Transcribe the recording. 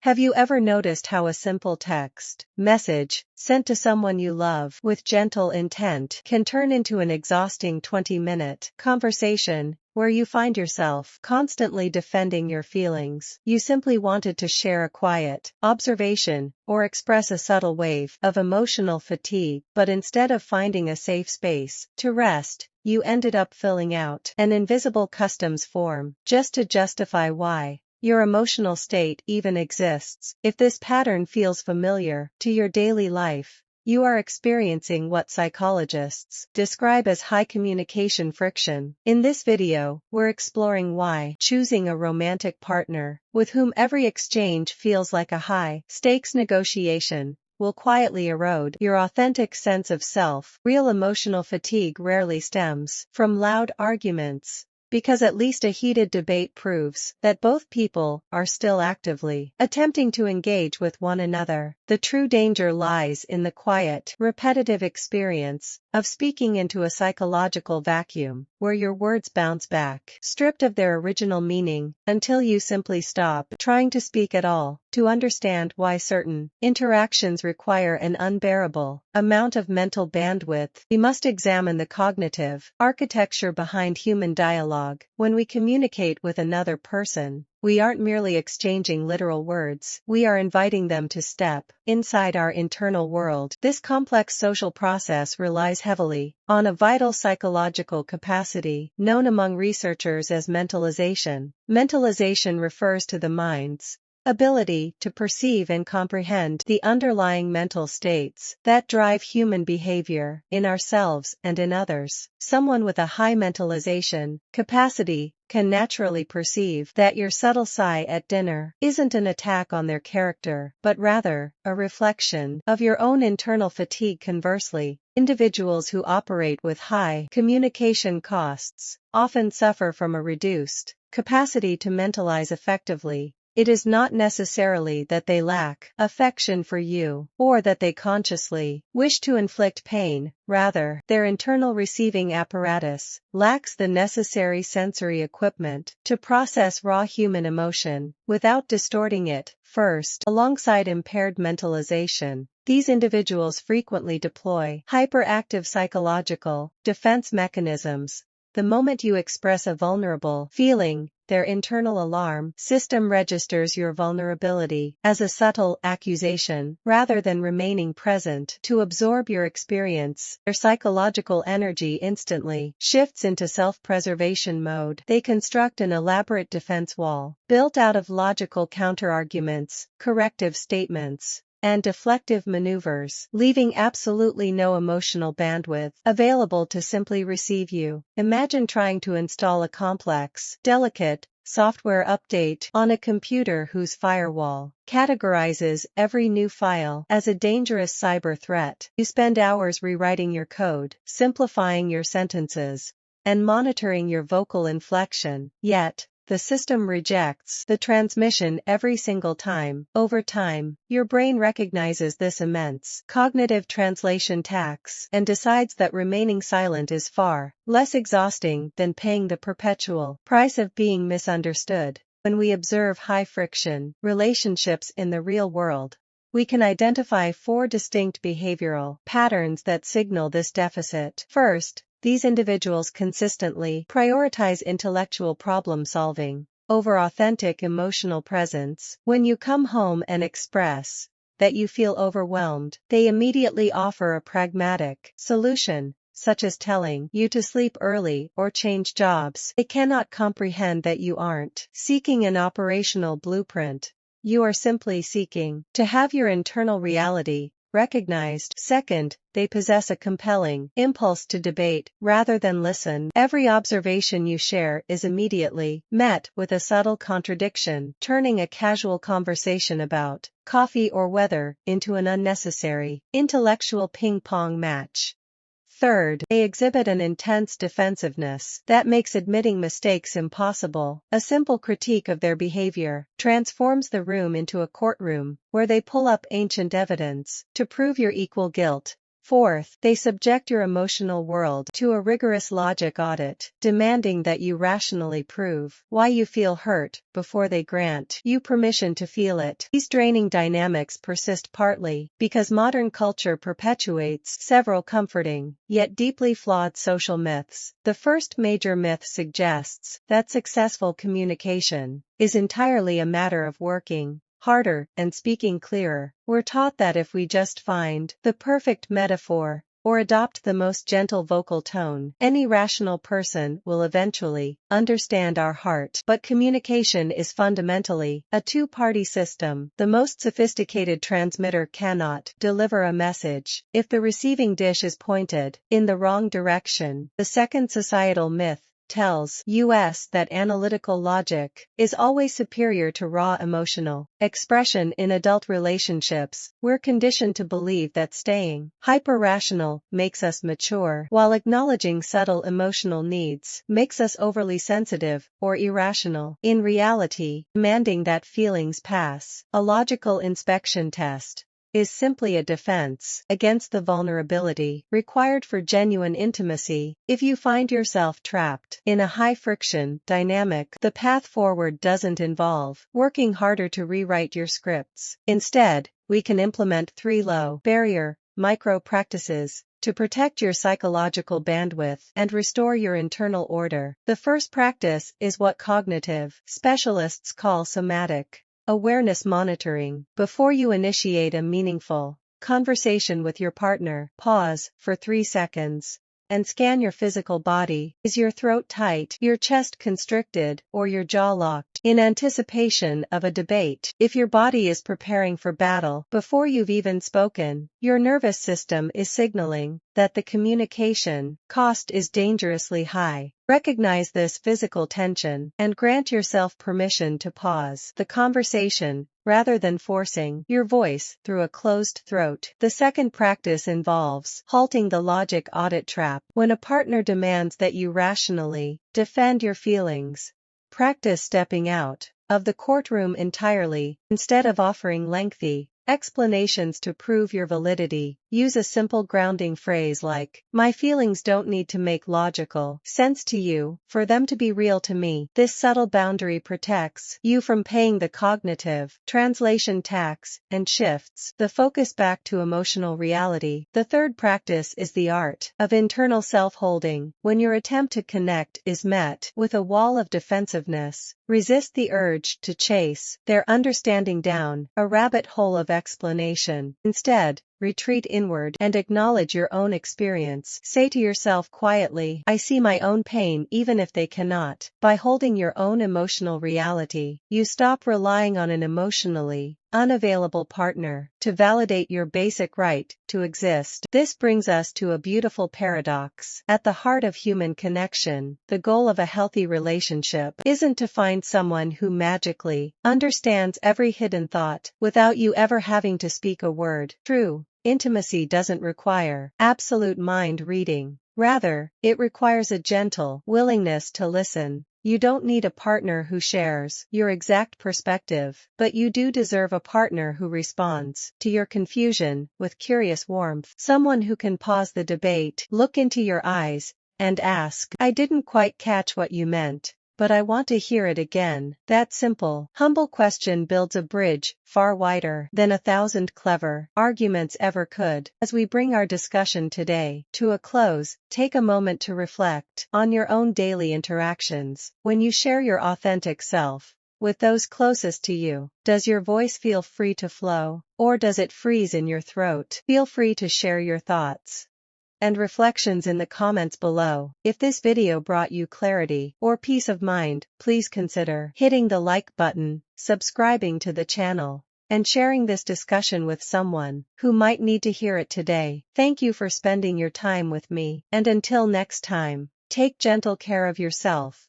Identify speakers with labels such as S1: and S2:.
S1: Have you ever noticed how a simple text message sent to someone you love with gentle intent can turn into an exhausting 20-minute conversation where you find yourself constantly defending your feelings? You simply wanted to share a quiet observation or express a subtle wave of emotional fatigue, but instead of finding a safe space to rest, you ended up filling out an invisible customs form just to justify why your emotional state even exists. If this pattern feels familiar to your daily life, you are experiencing what psychologists describe as high communication friction. In this video, we're exploring why choosing a romantic partner with whom every exchange feels like a high-stakes negotiation will quietly erode your authentic sense of self. Real emotional fatigue rarely stems from loud arguments, because at least a heated debate proves that both people are still actively attempting to engage with one another. The true danger lies in the quiet, repetitive experience of speaking into a psychological vacuum, where your words bounce back, stripped of their original meaning, until you simply stop trying to speak at all. To understand why certain interactions require an unbearable amount of mental bandwidth, we must examine the cognitive architecture behind human dialogue. When we communicate with another person, we aren't merely exchanging literal words, we are inviting them to step inside our internal world. This complex social process relies heavily on a vital psychological capacity known among researchers as mentalization. Mentalization refers to the mind's ability to perceive and comprehend the underlying mental states that drive human behavior in ourselves and in others. Someone with a high mentalization capacity can naturally perceive that your subtle sigh at dinner isn't an attack on their character, but rather a reflection of your own internal fatigue. Conversely, individuals who operate with high communication costs often suffer from a reduced capacity to mentalize effectively. It is not necessarily that they lack affection for you, or that they consciously wish to inflict pain. Rather, their internal receiving apparatus lacks the necessary sensory equipment to process raw human emotion without distorting it. First, alongside impaired mentalization, these individuals frequently deploy hyperactive psychological defense mechanisms. The moment you express a vulnerable feeling, their internal alarm system registers your vulnerability as a subtle accusation. Rather than remaining present to absorb your experience, their psychological energy instantly shifts into self-preservation mode. They construct an elaborate defense wall, built out of logical counterarguments, corrective statements, and deflective maneuvers, leaving absolutely no emotional bandwidth available to simply receive you. Imagine trying to install a complex, delicate software update on a computer whose firewall categorizes every new file as a dangerous cyber threat. You spend hours rewriting your code, simplifying your sentences, and monitoring your vocal inflection, yet the system rejects the transmission every single time. Over time, your brain recognizes this immense cognitive translation tax and decides that remaining silent is far less exhausting than paying the perpetual price of being misunderstood. When we observe high-friction relationships in the real world, we can identify 4 distinct behavioral patterns that signal this deficit. First, these individuals consistently prioritize intellectual problem-solving over authentic emotional presence. When you come home and express that you feel overwhelmed, they immediately offer a pragmatic solution, such as telling you to sleep early or change jobs. They cannot comprehend that you aren't seeking an operational blueprint. You are simply seeking to have your internal reality recognized. Second, they possess a compelling impulse to debate rather than listen. Every observation you share is immediately met with a subtle contradiction, turning a casual conversation about coffee or weather into an unnecessary intellectual ping-pong match. Third, they exhibit an intense defensiveness that makes admitting mistakes impossible. A simple critique of their behavior transforms the room into a courtroom where they pull up ancient evidence to prove your equal guilt. Fourth, they subject your emotional world to a rigorous logic audit, demanding that you rationally prove why you feel hurt before they grant you permission to feel it. These draining dynamics persist partly because modern culture perpetuates several comforting, yet deeply flawed social myths. The first major myth suggests that successful communication is entirely a matter of working harder and speaking clearer. We're taught that if we just find the perfect metaphor or adopt the most gentle vocal tone, any rational person will eventually understand our heart. But communication is fundamentally a two-party system. The most sophisticated transmitter cannot deliver a message if the receiving dish is pointed in the wrong direction. The second societal myth tells us that analytical logic is always superior to raw emotional expression. In adult relationships, we're conditioned to believe that staying hyper-rational makes us mature, while acknowledging subtle emotional needs makes us overly sensitive or irrational. In reality, demanding that feelings pass a logical inspection test is simply a defense against the vulnerability required for genuine intimacy. If you find yourself trapped in a high-friction dynamic, the path forward doesn't involve working harder to rewrite your scripts. Instead, we can implement 3 low-barrier micro-practices to protect your psychological bandwidth and restore your internal order. The first practice is what cognitive specialists call somatic awareness monitoring. Before you initiate a meaningful conversation with your partner, pause for 3 seconds and scan your physical body. Is your throat tight, your chest constricted, or your jaw locked in anticipation of a debate? If your body is preparing for battle before you've even spoken, your nervous system is signaling that the communication cost is dangerously high. Recognize this physical tension and grant yourself permission to pause the conversation rather than forcing your voice through a closed throat. The second practice involves halting the logic audit trap. When a partner demands that you rationally defend your feelings, practice stepping out of the courtroom entirely. Instead of offering lengthy explanations to prove your validity, use a simple grounding phrase like, "My feelings don't need to make logical sense to you for them to be real to me." This subtle boundary protects you from paying the cognitive translation tax and shifts the focus back to emotional reality. The third practice is the art of internal self-holding. When your attempt to connect is met with a wall of defensiveness, resist the urge to chase their understanding down a rabbit hole of explanation. Instead, retreat inward and acknowledge your own experience. Say to yourself quietly, "I see my own pain even if they cannot." By holding your own emotional reality, you stop relying on an emotionally unavailable partner to validate your basic right to exist. This brings us to a beautiful paradox. At the heart of human connection, the goal of a healthy relationship isn't to find someone who magically understands every hidden thought without you ever having to speak a word. True intimacy doesn't require absolute mind reading. Rather, it requires a gentle willingness to listen. You don't need a partner who shares your exact perspective, but you do deserve a partner who responds to your confusion with curious warmth. Someone who can pause the debate, look into your eyes, and ask, "I didn't quite catch what you meant, but I want to hear it again." That simple, humble question builds a bridge far wider than 1,000 clever arguments ever could. As we bring our discussion today to a close, take a moment to reflect on your own daily interactions. When you share your authentic self with those closest to you, does your voice feel free to flow, or does it freeze in your throat? Feel free to share your thoughts and reflections in the comments below. If this video brought you clarity or peace of mind, please consider hitting the like button, subscribing to the channel, and sharing this discussion with someone who might need to hear it today. Thank you for spending your time with me, and until next time, take gentle care of yourself